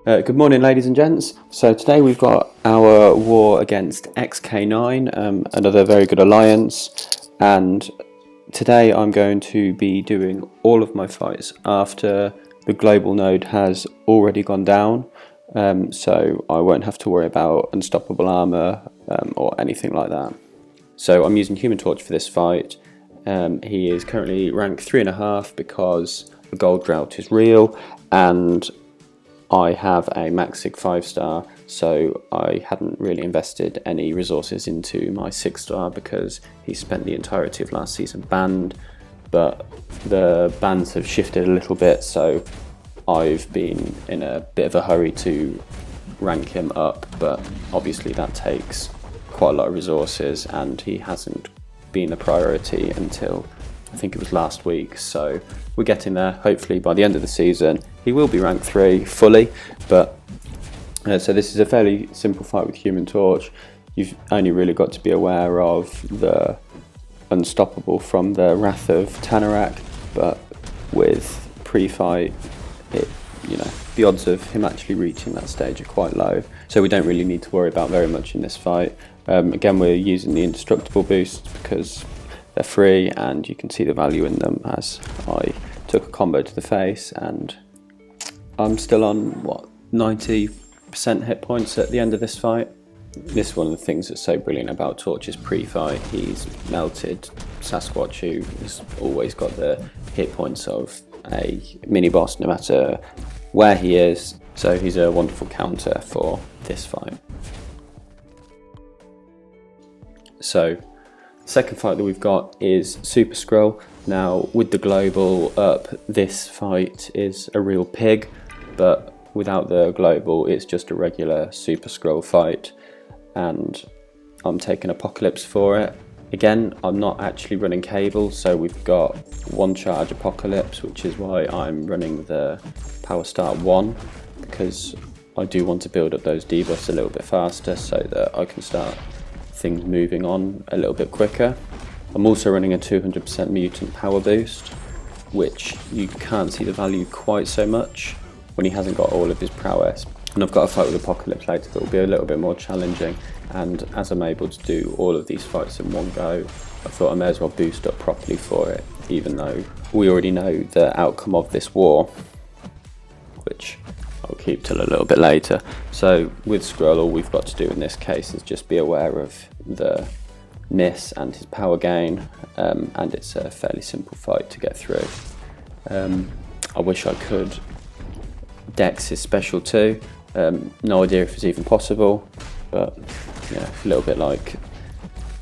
Good morning, ladies and gents. So today we've got our war against XK9, another very good alliance, and today I'm going to be doing all of my fights after the global node has already gone down, so I won't have to worry about unstoppable armor or anything like that. So I'm using Human Torch for this fight. He is currently rank 3.5 because the gold drought is real, and I have a MCOC 5-star, so I hadn't really invested any resources into my 6-star because he spent the entirety of last season banned, but the bans have shifted a little bit, so I've been in a bit of a hurry to rank him up, but obviously that takes quite a lot of resources and he hasn't been a priority until I think it was last week, so we're getting there. Hopefully by the end of the season he will be rank 3 fully, but so this is a fairly simple fight with Human Torch. You've only really got to be aware of the unstoppable from the Wrath of Tanarak, but with pre-fight, the odds of him actually reaching that stage are quite low, so we don't really need to worry about very much in this fight. Again, we're using the indestructible boosts because they're free and you can see the value in them, as I took a combo to the face and I'm still on 90% hit points at the end of this fight. This is one of the things that's so brilliant about Torch's pre-fight. He's melted Sasquatch, who has always got the hit points of a mini boss no matter where he is, so he's a wonderful counter for this fight. So second fight that we've got is Super Skrull. Now with the global up, this fight is a real pig, but without the global it's just a regular Super Skrull fight, and I'm taking Apocalypse for it. Again, I'm not actually running cable, so we've got one charge Apocalypse, which is why I'm running the Power Start 1, because I do want to build up those debuffs a little bit faster so that I can start things moving on a little bit quicker. I'm also running a 200% mutant power boost, which you can't see the value quite so much when he hasn't got all of his prowess. And I've got a fight with Apocalypse later that will be a little bit more challenging, and as I'm able to do all of these fights in one go, I thought I may as well boost up properly for it, even though we already know the outcome of this war, which I'll keep till a little bit later. So with Skrull, all we've got to do in this case is just be aware of the miss and his power gain, and it's a fairly simple fight to get through. I wish I could dex his special too. No idea if it's even possible, but a little bit like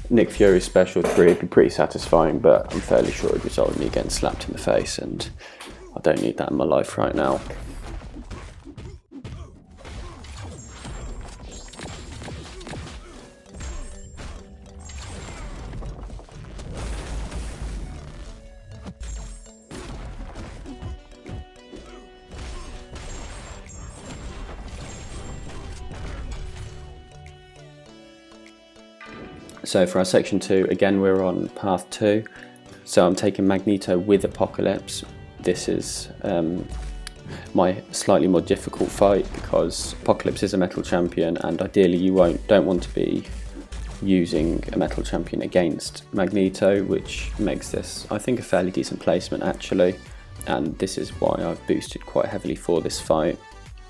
Nick Fury's special 3 would be pretty satisfying, but I'm fairly sure it would result in me getting slapped in the face, and I don't need that in my life right now. So for our section 2, again we're on path 2. So I'm taking Magneto with Apocalypse. This is my slightly more difficult fight because Apocalypse is a metal champion, and ideally you don't want to be using a metal champion against Magneto, which makes this, I think, a fairly decent placement actually, and this is why I've boosted quite heavily for this fight.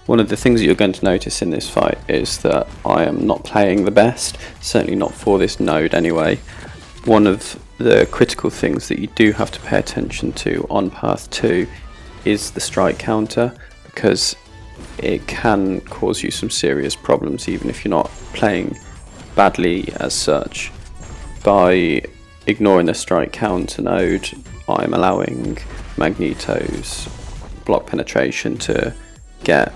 One of the things that you're going to notice in this fight is that I am not playing the best, certainly not for this node anyway. One of the critical things that you do have to pay attention to on path 2 is the strike counter, because it can cause you some serious problems even if you're not playing badly as such. By ignoring the strike counter node, I'm allowing Magneto's block penetration to get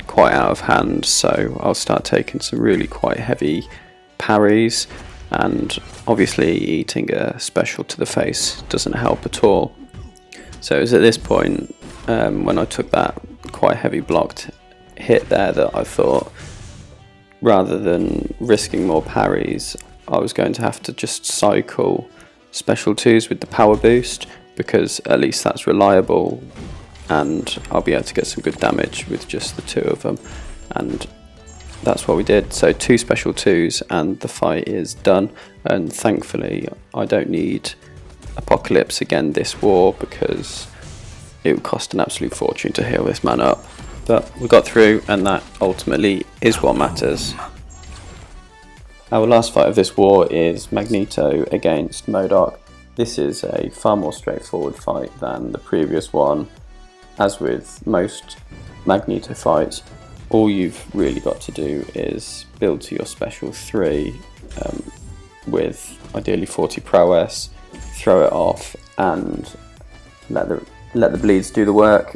quite out of hand, so I'll start taking some really quite heavy parries, and obviously eating a special to the face doesn't help at all. So it was at this point when I took that quite heavy blocked hit there that I thought, rather than risking more parries, I was going to have to just cycle special 2s with the power boost, because at least that's reliable and I'll be able to get some good damage with just the 2 of them, and that's what we did. So 2 special 2s and the fight is done, and thankfully I don't need Apocalypse again this war because it would cost an absolute fortune to heal this man up. But we got through, and that ultimately is what matters. Our last fight of this war is Magneto against M.O.D.O.K. This is a far more straightforward fight than the previous one. As with most Magneto fights, all you've really got to do is build to your special 3 with ideally 40 prowess, throw it off and let the bleeds do the work.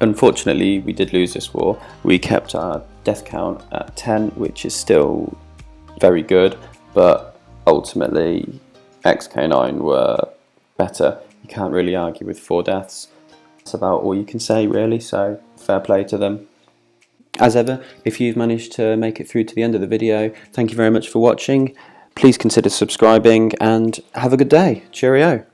Unfortunately, we did lose this war. We kept our death count at 10, which is still very good, but ultimately XK9 were better. You can't really argue with 4 deaths. That's about all you can say really, so fair play to them. As ever, if you've managed to make it through to the end of the video, thank you very much for watching. Please consider subscribing and have a good day. Cheerio.